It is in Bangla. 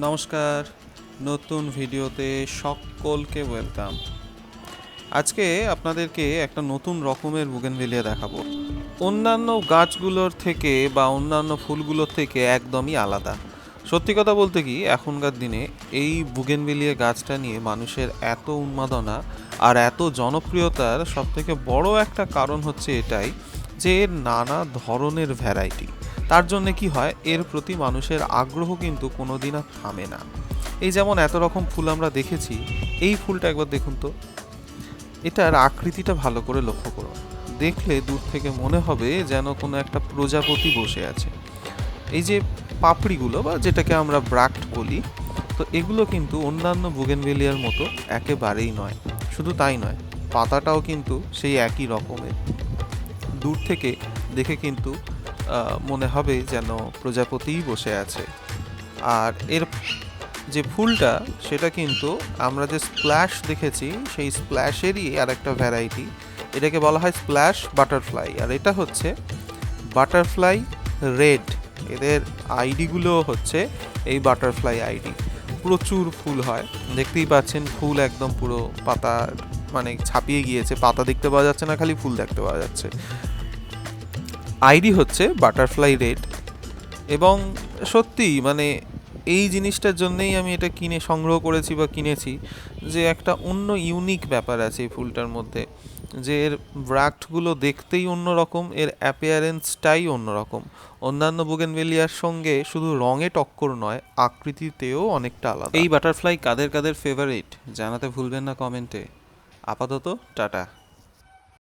নমস্কার, নতুন ভিডিওতে সকলকে ওয়েলকাম। আজকে আপনাদেরকে একটা নতুন রকমের বুগেনভেলিয়া দেখাবো। অন্যান্য গাছগুলোর থেকে বা অন্যান্য ফুলগুলোর থেকে একদমই আলাদা। সত্যি কথা বলতে কি, এখনকার দিনে এই বুগেনভেলিয়া গাছটা নিয়ে মানুষের এত উন্মাদনা আর এত জনপ্রিয়তার সবথেকে বড় একটা কারণ হচ্ছে এটাই যে এর নানা ধরনের ভ্যারাইটি। তার জন্য কি হয়, এর প্রতি মানুষের আগ্রহ কিন্তু কোনোদিন আর থামে না। এই যেমন এত রকম ফুল আমরা দেখেছি, এই ফুলটা একবার দেখুন তো। এটার আকৃতিটা ভালো করে লক্ষ্য করুন। দেখলে দূর থেকে মনে হবে যেন কোনো একটা প্রজাপতি বসে আছে। এই যে পাপড়িগুলো বা যেটাকে আমরা ব্রাক্ট বলি, তো এগুলো কিন্তু অন্যান্য বুগেনভেলিয়ার মতো একেবারেই নয়। শুধু তাই নয়, পাতাটাও কিন্তু সেই একই রকমের। দূর থেকে দেখে কিন্তু মনে হবে যেন প্রজাপতিই বসে আছে। আর এর যে ফুলটা, সেটা কিন্তু আমরা যে স্প্ল্যাশ দেখেছি সেই স্প্ল্যাশেরই আর একটা ভ্যারাইটি। এটাকে বলা হয় স্প্ল্যাশ বাটারফ্লাই, আর এটা হচ্ছে বাটারফ্লাই রেড। এদের আইডিগুলো হচ্ছে এই বাটারফ্লাই আইডি। প্রচুর ফুল হয়, দেখতেই পাচ্ছেন ফুল একদম পুরো পাতা মানে ছাপিয়ে গিয়েছে, পাতা দেখতে পাওয়া যাচ্ছে না, খালি ফুল দেখতে পাওয়া যাচ্ছে। আইডি হচ্ছে বাটারফ্লাই রেড। এবং সত্যি মানে এই জিনিসটার জন্যেই আমি এটা কিনে সংগ্রহ করেছি বা কিনেছি, যে একটা অন্য ইউনিক ব্যাপার আছে এই ফুলটার মধ্যে, যে এর ব্রাক্টগুলো দেখতেই অন্যরকম, এর অ্যাপিয়ারেন্সটাই অন্যরকম। অন্যান্য বুগেনভেলিয়ার সঙ্গে শুধু রঙে টক্কর নয়, আকৃতিতেও অনেকটা আলাদা। এই বাটারফ্লাই কাদের কাদের ফেভারিট জানাতে ভুলবেন না কমেন্টে। আপাতত টাটা।